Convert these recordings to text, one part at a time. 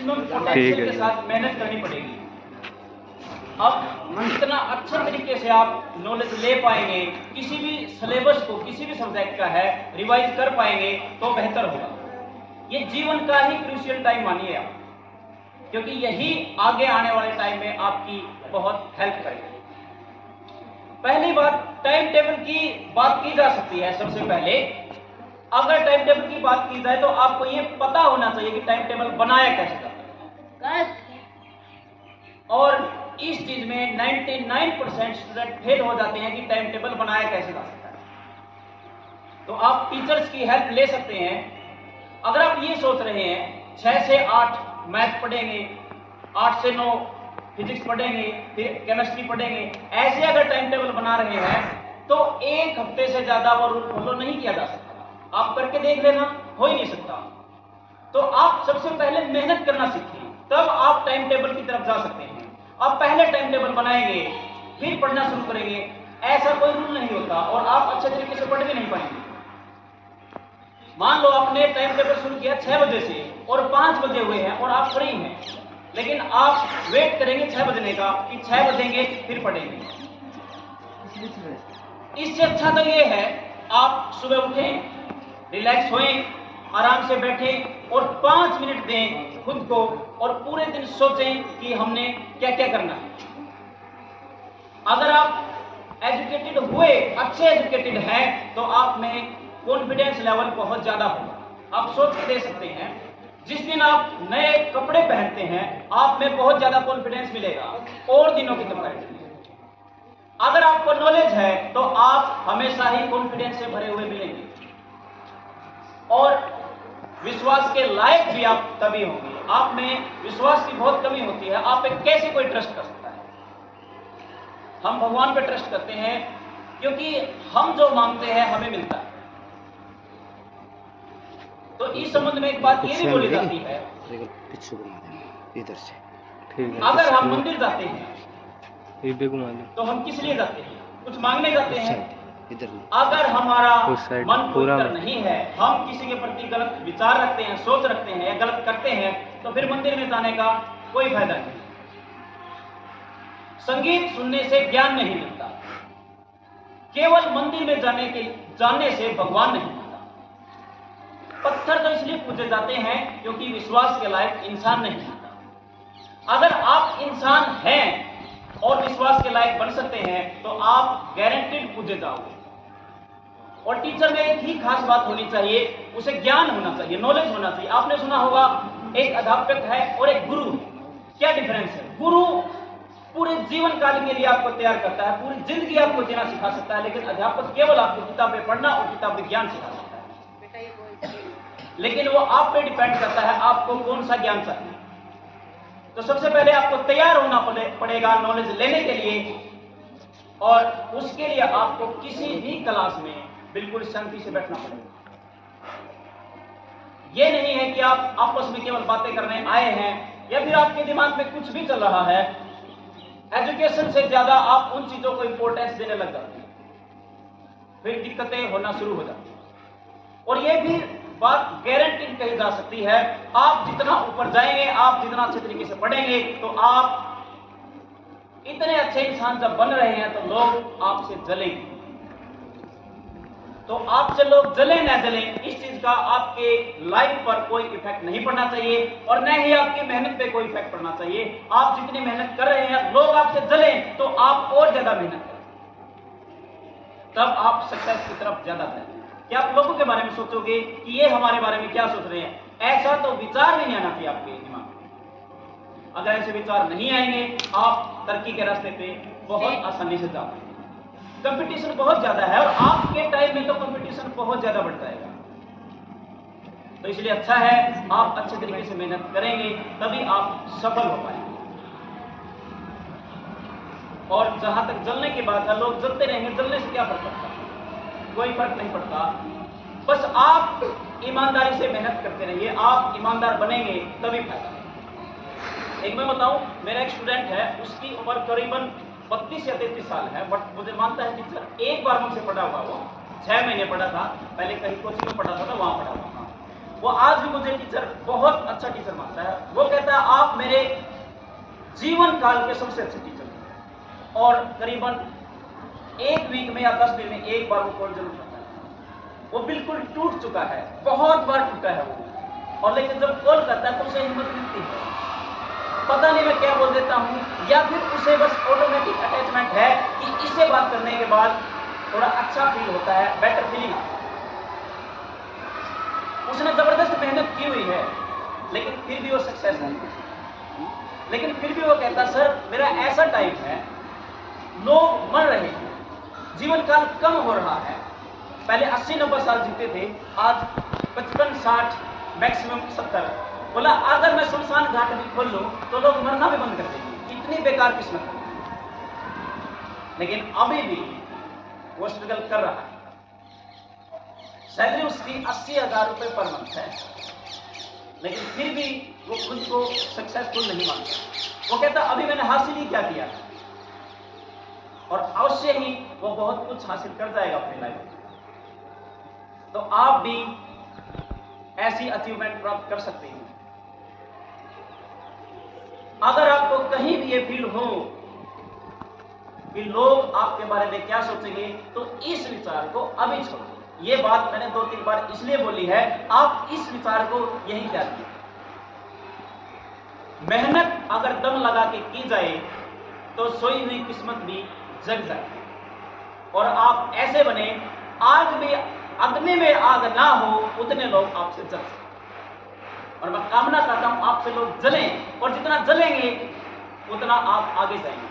Maximum potential के साथ मेहनत करनी पड़ेगी। अब जितना अच्छे तरीके से आप नॉलेज ले पाएंगे, किसी भी सिलेबस को, किसी भी सब्जेक्ट का है, रिवाइज कर पाएंगे तो बेहतर होगा। ये जीवन का ही क्रूशियल टाइम मानिए आप, क्योंकि यही आगे आने वाले टाइम में आपकी बहुत हेल्प करेगा। पहली बात, टाइम टेबल की बात की जा सकती है। सबसे पहले अगर टाइम टेबल की बात की जाए तो आपको ये पता होना चाहिए कि टाइम टेबल बनाया कैसे जाता है। और इस चीज में 99% स्टूडेंट फेल हो जाते हैं कि टाइम टेबल बनाया कैसे जा सकता है। तो आप टीचर्स की हेल्प ले सकते हैं। अगर आप ये सोच रहे हैं 6 से 8 मैथ पढ़ेंगे, 8 से 9 फिजिक्स पढ़ेंगे, फिर केमिस्ट्री पढ़ेंगे, ऐसे अगर टाइम टेबल बना रहे हैं तो एक हफ्ते से ज्यादा वो रूल फॉलो नहीं किया जा सकता। आप करके देख लेना, हो ही नहीं सकता। तो आप सबसे पहले मेहनत करना सीखिए, तब आप टाइम टेबल की तरफ जा सकते हैं। आप पहले टाइम टेबल बनाएंगे, फिर पढ़ना शुरू करेंगे, ऐसा कोई रूल नहीं होता और आप अच्छे तरीके से पढ़ भी नहीं पाएंगे। मान लो आपने टाइम टेबल शुरू किया 6 बजे से और 5 बजे हुए हैं और आप फ्री हैं, लेकिन आप वेट करेंगे 6 बजने का कि 6 बजेंगे फिर पढ़ेंगे। इससे अच्छा तो ये है आप सुबह उठें, रिलैक्स होएं, आराम से बैठें और 5 मिनट दें खुद को और पूरे दिन सोचें कि हमने क्या क्या करना है। अगर आप एजुकेटेड हुए, अच्छे एजुकेटेड हैं, तो आप में कॉन्फिडेंस लेवल बहुत ज्यादा होगा। आप सोच के दे सकते हैं, जिस दिन आप नए कपड़े पहनते हैं आप में बहुत ज्यादा कॉन्फिडेंस मिलेगा और दिनों की कंपैरिजन में। अगर आपको नॉलेज है तो आप हमेशा ही कॉन्फिडेंस से भरे हुए मिलेंगे और विश्वास के लायक भी आप तभी होंगे। आप में विश्वास की बहुत कमी होती है। आप पे कैसे कोई ट्रस्ट कर सकता है? हम भगवान पे ट्रस्ट करते हैं क्योंकि हम जो मांगते हैं हमें मिलता है। तो इस संबंध में एक बात ये भी बोली जाती है, इधर से अगर हम मंदिर जाते हैं तो हम किस लिए जाते हैं? कुछ मांगने जाते हैं। अगर हमारा मन पवित्र नहीं है, हम किसी के प्रति गलत विचार रखते हैं, सोच रखते हैं या गलत करते हैं, तो फिर मंदिर में जाने का कोई फायदा नहीं। संगीत सुनने से ज्ञान नहीं मिलता, केवल मंदिर में जाने से भगवान नहीं मिलता। पत्थर तो इसलिए पूजे जाते हैं क्योंकि विश्वास के लायक इंसान नहीं मिलता। अगर आप इंसान हैं और विश्वास के लायक बन सकते हैं तो आप गारंटीड पूजे जाओगे। और टीचर में एक ही खास बात होनी चाहिए, उसे ज्ञान होना चाहिए, नॉलेज होना चाहिए। आपने सुना होगा एक अध्यापक है और एक गुरु, क्या डिफरेंस है? गुरु पूरे जीवन काल के लिए आपको तैयार करता है, पूरी जिंदगी आपको जीना सिखा सकता है, लेकिन अध्यापक केवल आपको किताबें पढ़ना और किताब विज्ञान सिखा सकता है। लेकिन वो आप पे डिपेंड करता है आपको कौन सा ज्ञान चाहिए। तो सबसे पहले आपको तैयार होना पड़ेगा नॉलेज लेने के लिए, और उसके लिए आपको किसी भी क्लास में बिल्कुल शांति से बैठना पड़ेगा। यह नहीं है कि आप आपस में केवल बातें करने आए हैं या फिर आपके दिमाग में कुछ भी चल रहा है। एजुकेशन से ज्यादा आप उन चीजों को इंपॉर्टेंस देने लग जाते हैं, फिर दिक्कतें होना शुरू हो जाती हैं। और यह भी बात गारंटी कही जा सकती है, आप जितना ऊपर जाएंगे, आप जितना अच्छे तरीके से पढ़ेंगे, तो आप इतने अच्छे इंसान जब बन रहे हैं तो लोग आपसे जलेंगे। तो आपसे लोग जले ना जले, इस चीज का आपके लाइफ पर कोई इफेक्ट नहीं पड़ना चाहिए और न ही आपकी मेहनत पे कोई इफेक्ट पड़ना चाहिए। आप जितनी मेहनत कर रहे हैं, लोग आपसे जलें तो आप और ज्यादा मेहनत करें, तब आप सक्सेस की तरफ ज्यादा जाएंगे। क्या आप लोगों के बारे में सोचोगे कि ये हमारे बारे में क्या सोच रहे हैं? ऐसा तो विचार भी नहीं आना चाहिए आपके दिमाग में। अगर ऐसे विचार नहीं आएंगे, आप तरक्की के रास्ते पे बहुत आसानी से जाओगे। कंपटीशन बहुत ज्यादा है और आपके टाइम में तो कंपटीशन बहुत ज्यादा बढ़ जाएगा। तो इसलिए अच्छा है आप अच्छे तरीके से मेहनत करेंगे, तभी आप सफल हो पाएंगे। और जहां तक जलने की बात है, लोग जलते रहेंगे, जलने से क्या फर्क पड़ता है? कोई फर्क नहीं पड़ता। बस आप ईमानदारी से मेहनत करते रहिए, आप ईमानदार बनेंगे तभी फायदा है। एक मैं बताऊं, मेरा एक स्टूडेंट है, उसकी उम्र करीबन 32 या 33 साल है, बट मुझे मानता है टीचर एक बार मुझसे पढ़ा हुआ, वो 6 महीने पढ़ा था, पहले कहीं कोचिंग में पढ़ा था, वहां पढ़ा हुआ था। वो आज भी मुझे टीचर बहुत अच्छा टीचर मानता है। वो कहता है आप मेरे जीवन काल के सबसे अच्छे टीचर हैं। और करीबन 1 वीक में या 10 दिन में एक बार वो कॉल जरूर करता है। वो बिल्कुल टूट चुका है, बहुत बार टूटा है वो, और लेकिन जब कॉल करता है तो उसे हिम्मत मिलती है। पता नहीं मैं क्या बोल देता हूँ, या फिर उसे बस ऑटोमेटिक अटैचमेंट है कि इससे बात करने के बाद थोड़ा अच्छा फील होता है, बेटर फीलिंग आता है। उसने जबरदस्त मेहनत की हुई है, लेकिन फिर भी वो सक्सेस है। लेकिन फिर भी वो कहता सर मेरा ऐसा टाइप है, लोग मर रहे हैं, जीवन काल कम हो रहा है। पहले 80-90 साल जीते थे, आज 55-60 मैक्सिमम 70। बोला अगर मैं सुनसान घाट भी खोल लूं तो लोग मरना भी बंद कर देंगे, इतनी बेकार किस्मत है। लेकिन अभी भी वो स्ट्रगल कर रहा है। सैलरी उसकी 80,000 रुपए पर मंथ है, लेकिन फिर भी वो खुद को सक्सेसफुल नहीं मानता। वो कहता अभी मैंने हासिल ही क्या किया, और अवश्य ही वो बहुत कुछ हासिल कर जाएगा अपनी लाइफ में। तो आप भी ऐसी अचीवमेंट प्राप्त कर सकते हैं। अगर आपको कहीं भी ये फील हो कि लोग आपके बारे में क्या सोचेंगे, तो इस विचार को अभी छोड़ो। ये बात मैंने 2-3 बार इसलिए बोली है, आप इस विचार को यही कहते हैं। मेहनत अगर दम लगा के की जाए तो सोई हुई किस्मत भी जग जाए, और आप ऐसे बने आग में अग्नि में आग ना हो उतने लोग आपसे जल सकें। और मैं कामना करता हूं आपसे लोग जलें, और जितना जलेंगे उतना आप आगे जाएंगे।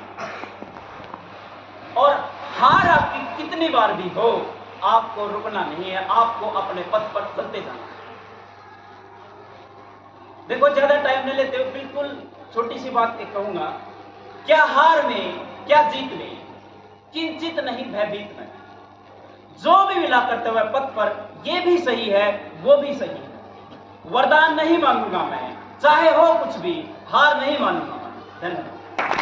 और हार आपकी कितनी बार भी हो, आपको रुकना नहीं है, आपको अपने पथ पर चलते जाना है। देखो ज्यादा टाइम नहीं लेते, बिल्कुल छोटी सी बात एक कहूंगा, क्या हार में क्या जीत में, किंचित नहीं भयभीत नहीं। जो भी मिला करते हुए पथ पर, ये भी सही है वो भी सही है। वरदान नहीं मांगूंगा मैं, चाहे हो कुछ भी, हार नहीं मानूंगा मैं। धन्यवाद।